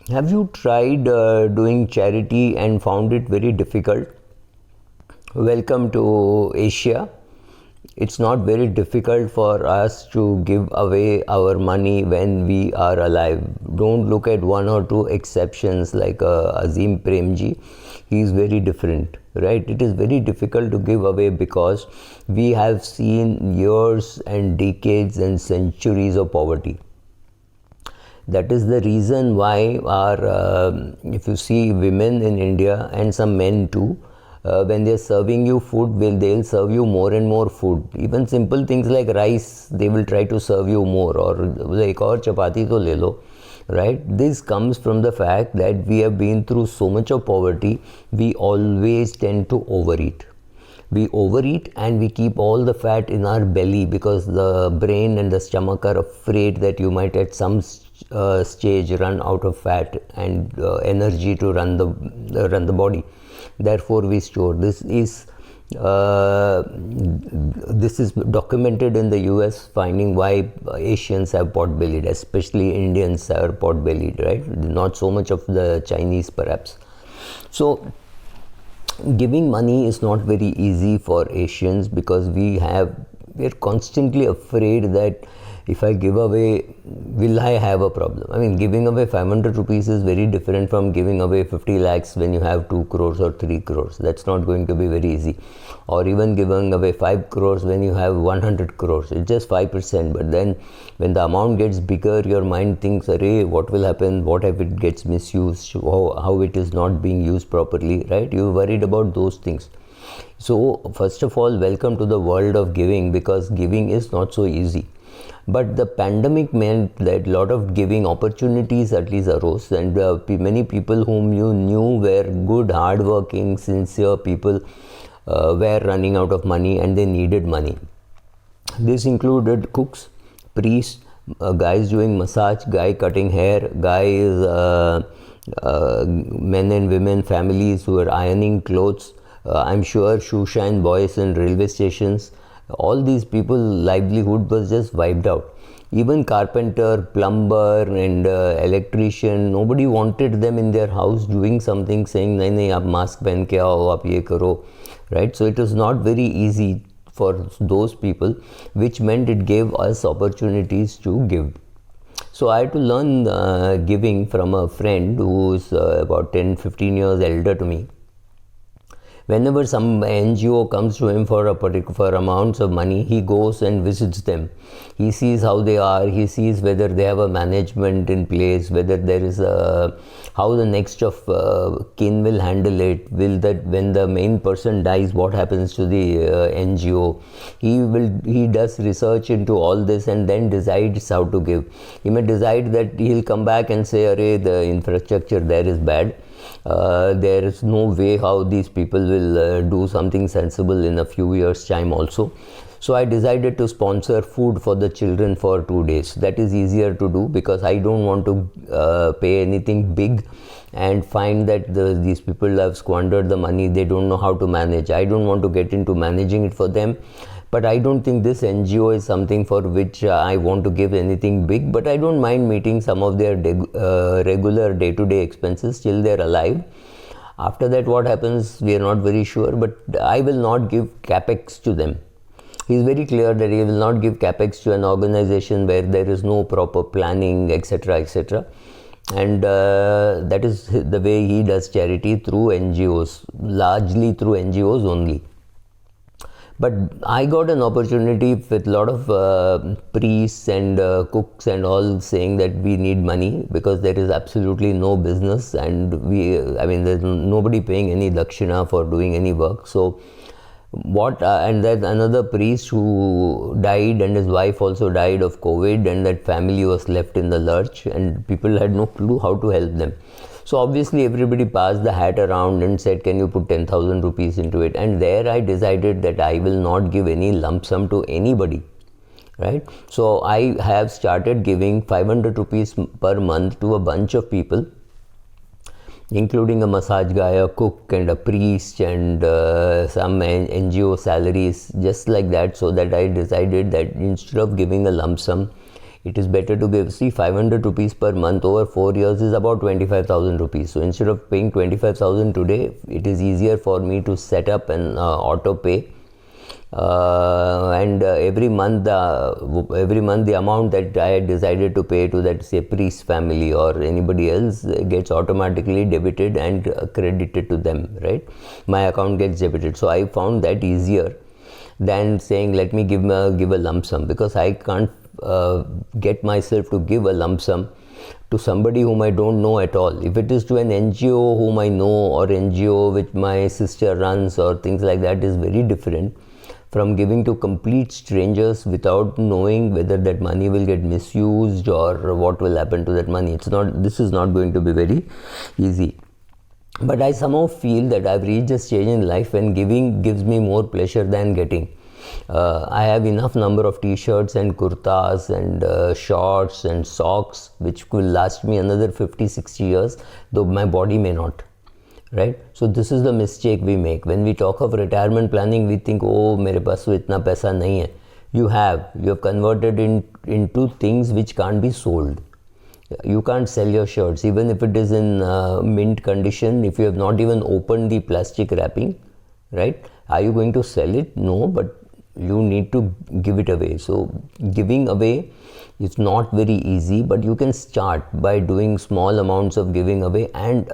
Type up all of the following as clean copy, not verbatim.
Have you tried doing charity and found it very difficult? Welcome to Asia. It's not very difficult for us to give away our money when we are alive. Don't look at one or two exceptions like Azim Premji. He is very different, right? It is very difficult to give away because we have seen years and decades and centuries of poverty. That is the reason why if you see women in India and some men too, when they're serving you food, they'll serve you more and more food. Even simple things like rice, they will try to serve you more, or like or chapati to le lo, right? This comes from the fact that we have been through so much of poverty, we always tend to overeat. We overeat and we keep all the fat in our belly because the brain and the stomach are afraid that you might at some stage run out of fat and energy to run the body. Therefore we store. This is documented in the US, finding why Asians have pot-bellied, especially Indians are pot-bellied, right? Not so much of the Chinese perhaps. So giving money is not very easy for Asians because we're constantly afraid that if I give away, will I have a problem? I mean, giving away 500 rupees is very different from giving away 50 lakhs when you have 2 crores or 3 crores. That's not going to be very easy. Or even giving away 5 crores when you have 100 crores. It's just 5%. But then when the amount gets bigger, your mind thinks, array, what will happen? What if it gets misused? How it is not being used properly, right? You're worried about those things. So, first of all, welcome to the world of giving, because giving is not so easy. But the pandemic meant that a lot of giving opportunities at least arose, and many people whom you knew were good, hardworking, sincere people were running out of money and they needed money. This included cooks, priests, guys doing massage, guy cutting hair, guys, men and women, families who were ironing clothes. I'm sure shoe shine boys in railway stations. All these people livelihood was just wiped out. Even carpenter, plumber and electrician, nobody wanted them in their house doing something, saying nahi nahi aap mask pehen ke aao, aap ye karo, right? So it was not very easy for those people, which meant it gave us opportunities to give. So I had to learn giving from a friend who is about 10-15 years elder to me. Whenever some NGO comes to him for a particular amounts of money, he goes and visits them. He sees how they are, he sees whether they have a management in place, whether there is how the next of kin will handle it, will that when the main person dies, what happens to the NGO. He does research into all this and then decides how to give. He may decide that he'll come back and say, array, the infrastructure there is bad. There is no way how these people will do something sensible in a few years time also. So I decided to sponsor food for the children for 2 days. That is easier to do because I don't want to pay anything big and find that these people have squandered the money, they don't know how to manage. I don't want to get into managing it for them. But I don't think this NGO is something for which I want to give anything big, but I don't mind meeting some of their regular day-to-day expenses till they're alive. After that, what happens, we are not very sure, but I will not give capex to them. He is very clear that he will not give capex to an organization where there is no proper planning, etc., etc. And that is the way he does charity, through NGOs, largely through NGOs only. But I got an opportunity with a lot of priests and cooks and all saying that we need money because there is absolutely no business and there's nobody paying any dakshina for doing any work. So and then another priest who died and his wife also died of COVID, and that family was left in the lurch and people had no clue how to help them. So obviously everybody passed the hat around and said, can you put 10,000 rupees into it? And there I decided that I will not give any lump sum to anybody, right? So I have started giving 500 rupees per month to a bunch of people, including a massage guy, a cook and a priest and some NGO salaries, just like that, so that I decided that instead of giving a lump sum, It is better to give, see, 500 rupees per month over 4 years is about 25,000 rupees. So instead of paying 25,000 today, it is easier for me to set up an auto pay. And every month the amount that I had decided to pay to that, say, priest family or anybody else, gets automatically debited and credited to them, right? My account gets debited. So I found that easier than saying let me give a lump sum, because I can't get myself to give a lump sum to somebody whom I don't know at all. If it is to an NGO whom I know, or NGO which my sister runs or things like that, is very different from giving to complete strangers without knowing whether that money will get misused or what will happen to that money. This is not going to be very easy. But I somehow feel that I've reached a stage in life when giving gives me more pleasure than getting. I have enough number of t-shirts and kurtas and shorts and socks which will last me another 50-60 years, though my body may not. Right? So this is the mistake we make. When we talk of retirement planning, we think, oh, mere paas to itna paisa nahi hai. You have converted into things which can't be sold. You can't sell your shirts, even if it is in mint condition, if you have not even opened the plastic wrapping, right? Are you going to sell it? No, but you need to give it away. So giving away is not very easy, but you can start by doing small amounts of giving away, and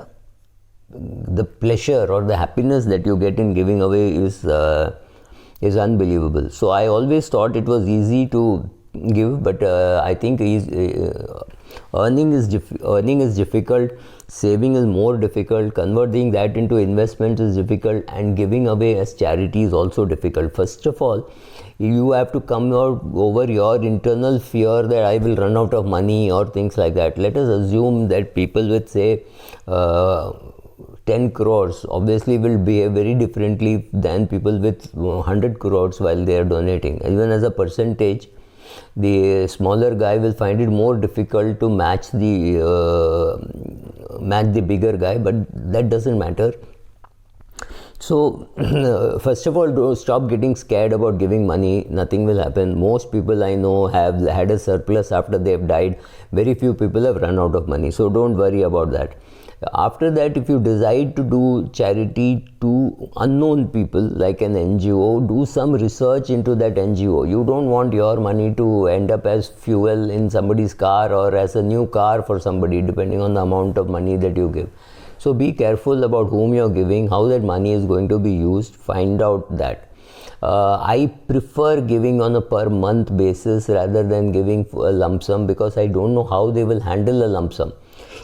the pleasure or the happiness that you get in giving away is unbelievable. So I always thought it was easy to give, but I think earning is difficult, saving is more difficult, converting that into investment is difficult, and giving away as charity is also difficult. First of all, you have to come out over your internal fear that I will run out of money or things like that. Let us assume that people with, say, 10 crores obviously will behave very differently than people with 100 crores while they are donating. Even as a percentage, the smaller guy will find it more difficult to match the bigger guy, but that doesn't matter. So first of all, don't stop getting scared about giving money. Nothing will happen. Most people I know have had a surplus after they have died. Very few people have run out of money, so don't worry about that. After that, if you decide to do charity to unknown people like an NGO, do some research into that NGO. You don't want your money to end up as fuel in somebody's car or as a new car for somebody, depending on the amount of money that you give. So be careful about whom you're giving, how that money is going to be used. Find out that. I prefer giving on a per month basis rather than giving a lump sum, because I don't know how they will handle a lump sum.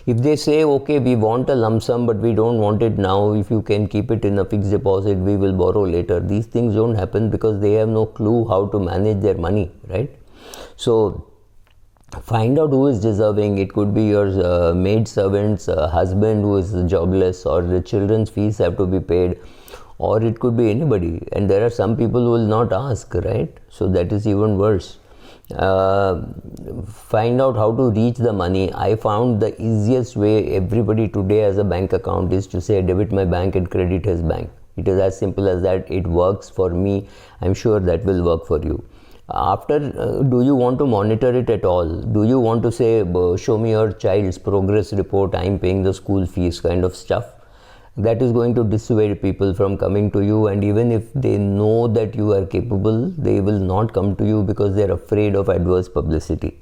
If they say, okay, we want a lump sum, but we don't want it now, if you can keep it in a fixed deposit, we will borrow later. These things don't happen because they have no clue how to manage their money, right? So find out who is deserving. It could be your maid servant's husband who is jobless, or the children's fees have to be paid, or it could be anybody. And there are some people who will not ask, right? So that is even worse. Find out how to reach the money. I found the easiest way. Everybody today has a bank account is to say debit my bank and credit his bank. It is as simple as that. It works for me. I'm sure that will work for you. After, do you want to monitor it at all? Do you want to say, show me your child's progress report, I'm paying the school fees kind of stuff? That is going to dissuade people from coming to you, and even if they know that you are capable, they will not come to you because they are afraid of adverse publicity,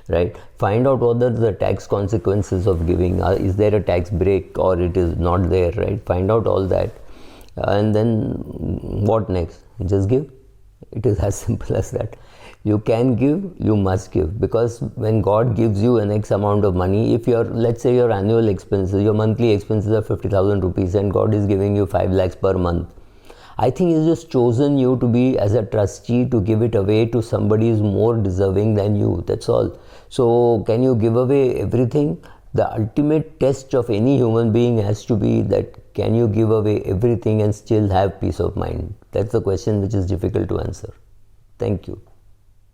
right? Find out what are the tax consequences of giving. Is there a tax break or it is not there, right? Find out all that, and then what next? Just give. It is as simple as that. You can give, you must give, because when God gives you an X amount of money, if your, let's say your annual expenses, your monthly expenses are 50,000 rupees and God is giving you 5 lakhs per month, I think He's just chosen you to be as a trustee to give it away to somebody who is more deserving than you. That's all. So can you give away everything? The ultimate test of any human being has to be that can you give away everything and still have peace of mind? That's the question which is difficult to answer. Thank you.